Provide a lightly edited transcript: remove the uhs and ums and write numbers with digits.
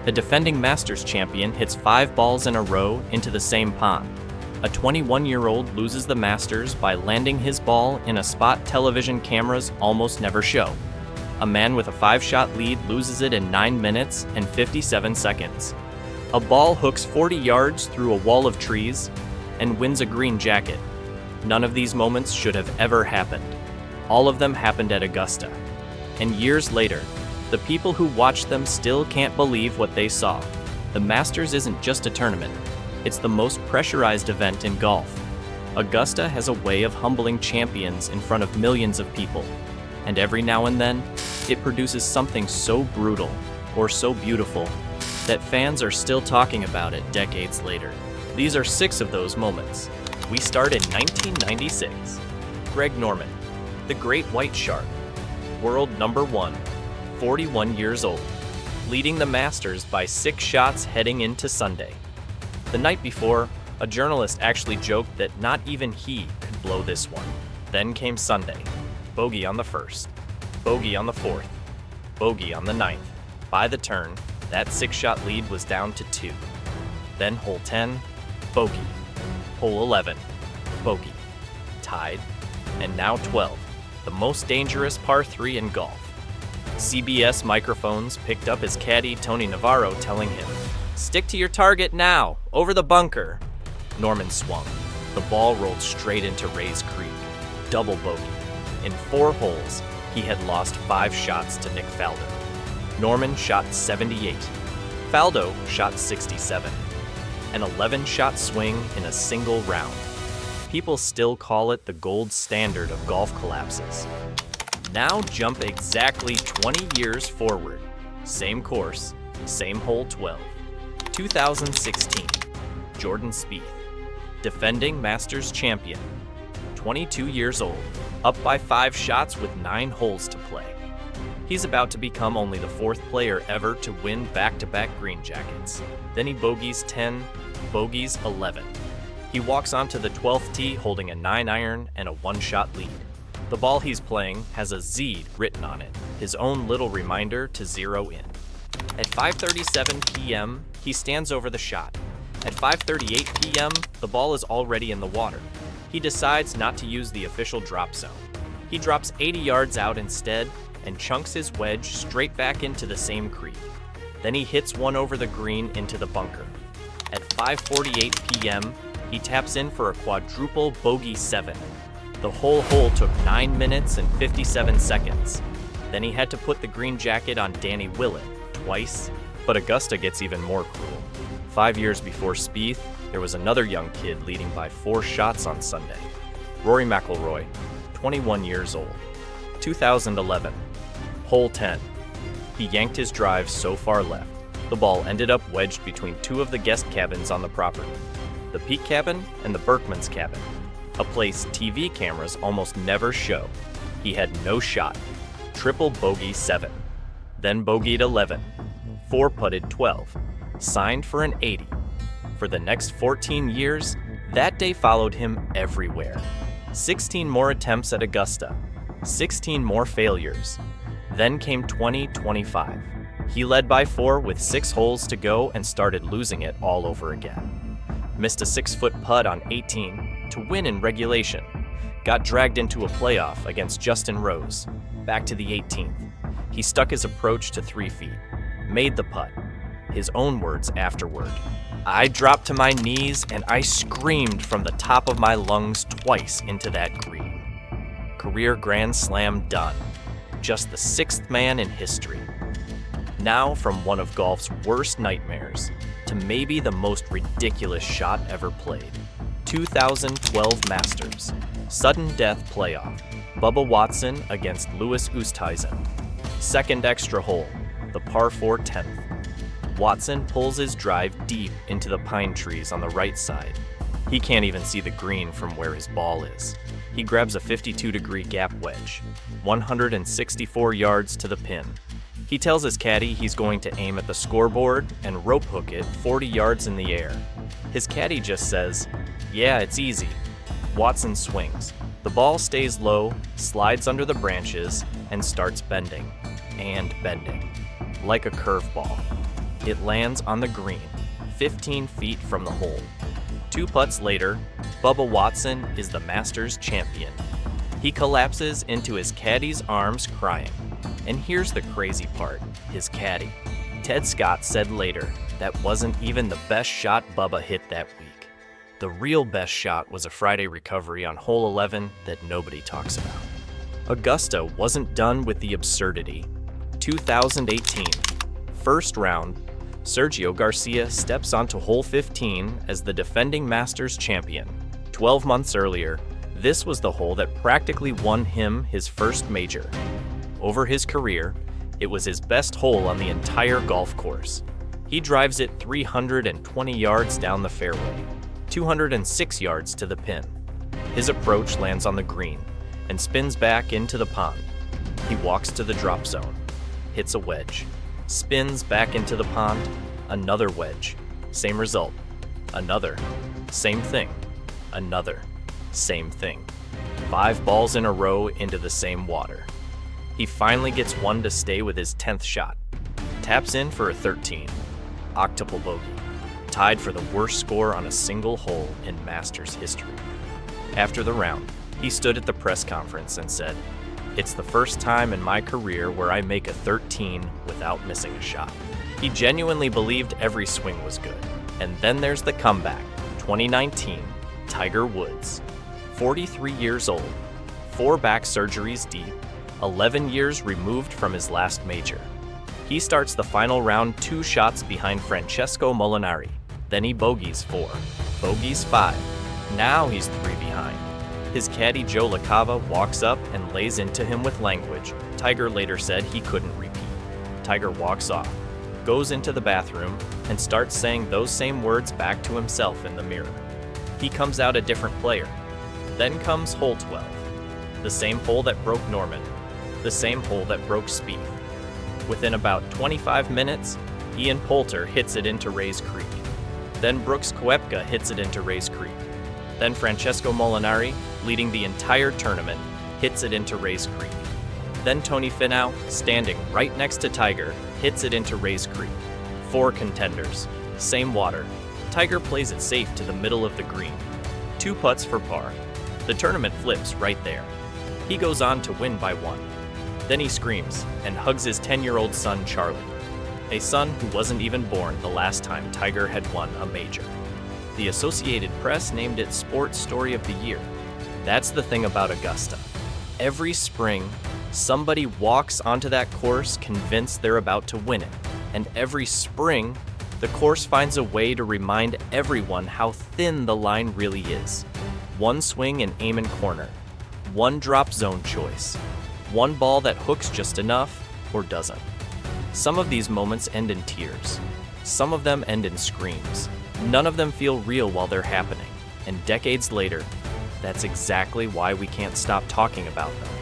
The defending Masters champion hits 5 balls in a row into the same pond. A 21-year-old loses the Masters by landing his ball in a spot television cameras almost never show. A man with a 5-shot lead loses it in 9 minutes and 57 seconds. A ball hooks 40 yards through a wall of trees and wins a green jacket. None of these moments should have ever happened. All of them happened at Augusta. And years later, the people who watched them still can't believe what they saw. The Masters isn't just a tournament. It's the most pressurized event in golf. Augusta has a way of humbling champions in front of millions of people. And every now and then, it produces something so brutal or so beautiful that fans are still talking about it decades later. These are 6 of those moments. We start in 1996. Greg Norman, the Great White Shark, world number 1, 41 years old, leading the Masters by 6 shots heading into Sunday. The night before, a journalist actually joked that not even he could blow this one. Then came Sunday. Bogey on the 1st, bogey on the 4th, bogey on the 9th. By the turn, that 6-shot lead was down to 2. Then hole 10, bogey. Hole 11, bogey. Tied. And now 12, the most dangerous par 3 in golf. CBS microphones picked up his caddy Tony Navarro telling him, "Stick to your target now, over the bunker." Norman swung. The ball rolled straight into Rays Creek. Double bogey. In 4 holes, he had lost 5 shots to Nick Faldo. Norman shot 78. Faldo shot 67. An 11-shot swing in a single round. People still call it the gold standard of golf collapses. Now jump exactly 20 years forward. Same course, same hole 12. 2016, Jordan Spieth, defending Masters champion, 22 years old, up by 5 shots with 9 holes to play. He's about to become only the 4th player ever to win back-to-back green jackets. Then he bogeys 10, bogeys 11. He walks onto the 12th tee holding a 9-iron and a 1-shot lead. The ball he's playing has a Z written on it, his own little reminder to zero in. At 5:37 p.m., he stands over the shot. At 5:38 p.m., the ball is already in the water. He decides not to use the official drop zone. He drops 80 yards out instead and chunks his wedge straight back into the same creek. Then he hits one over the green into the bunker. At 5:48 p.m., he taps in for a quadruple bogey 7. The whole hole took 9 minutes and 57 seconds. Then he had to put the green jacket on Danny Willett twice. But Augusta gets even more cruel. 5 years before Spieth, there was another young kid leading by 4 shots on Sunday. Rory McIlroy, 21 years old. 2011, hole 10. He yanked his drive so far left, the ball ended up wedged between 2 of the guest cabins on the property, the Peak cabin and the Berkman's cabin, a place TV cameras almost never show. He had no shot. Triple bogey 7. Then bogeyed 11. 4-putted 12. Signed for an 80. For the next 14 years, that day followed him everywhere. 16 more attempts at Augusta. 16 more failures. Then came 2025. He led by 4 with 6 holes to go and started losing it all over again. Missed a 6-foot putt on 18 to win in regulation. Got dragged into a playoff against Justin Rose. Back to the 18th. He stuck his approach to 3 feet. Made the putt. His own words afterward. "I dropped to my knees and I screamed from the top of my lungs twice into that green." Career Grand Slam done. Just the 6th man in history. Now from one of golf's worst nightmares to maybe the most ridiculous shot ever played. 2012 Masters. Sudden death playoff. Bubba Watson against Louis Oosthuizen. Second extra hole, the par 4 10th. Watson pulls his drive deep into the pine trees on the right side. He can't even see the green from where his ball is. He grabs a 52-degree gap wedge, 164 yards to the pin. He tells his caddy he's going to aim at the scoreboard and rope hook it 40 yards in the air. His caddy just says, "Yeah, it's easy." Watson swings. The ball stays low, slides under the branches, and starts bending. And bending. Like a curveball. It lands on the green, 15 feet from the hole. 2 putts later, Bubba Watson is the Masters champion. He collapses into his caddy's arms crying. And here's the crazy part, his caddy. Ted Scott said later that wasn't even the best shot Bubba hit that week. The real best shot was a Friday recovery on hole 11 that nobody talks about. Augusta wasn't done with the absurdity. 2018, first round, Sergio Garcia steps onto hole 15 as the defending Masters champion. 12 months earlier, this was the hole that practically won him his first major. Over his career, it was his best hole on the entire golf course. He drives it 320 yards down the fairway, 206 yards to the pin. His approach lands on the green and spins back into the pond. He walks to the drop zone, hits a wedge, spins back into the pond, another wedge, same result, another, same thing, another, same thing. 5 balls in a row into the same water. He finally gets one to stay with his 10th shot. Taps in for a 13. Octuple bogey. Tied for the worst score on a single hole in Masters history. After the round, he stood at the press conference and said, "It's the first time in my career where I make a 13 without missing a shot." He genuinely believed every swing was good. And then there's the comeback. 2019, Tiger Woods. 43 years old, 4 back surgeries deep, 11 years removed from his last major. He starts the final round 2 shots behind Francesco Molinari. Then he bogeys 4, bogeys 5. Now he's 3 behind. His caddy Joe LaCava walks up and lays into him with language Tiger later said he couldn't repeat. Tiger walks off, goes into the bathroom, and starts saying those same words back to himself in the mirror. He comes out a different player. Then comes hole 12, the same hole that broke Norman, the same hole that broke Spieth. Within about 25 minutes, Ian Poulter hits it into Rays Creek. Then Brooks Koepka hits it into Rays Creek. Then Francesco Molinari, leading the entire tournament, hits it into Rays Creek. Then Tony Finau, standing right next to Tiger, hits it into Rays Creek. 4 contenders, same water. Tiger plays it safe to the middle of the green. 2 putts for par. The tournament flips right there. He goes on to win by 1. Then he screams and hugs his 10-year-old son, Charlie, a son who wasn't even born the last time Tiger had won a major. The Associated Press named it Sports Story of the Year. That's the thing about Augusta. Every spring, somebody walks onto that course convinced they're about to win it. And every spring, the course finds a way to remind everyone how thin the line really is. 1 swing in Amen Corner, 1 drop zone choice, 1 ball that hooks just enough or doesn't. Some of these moments end in tears. Some of them end in screams. None of them feel real while they're happening. And decades later, that's exactly why we can't stop talking about them.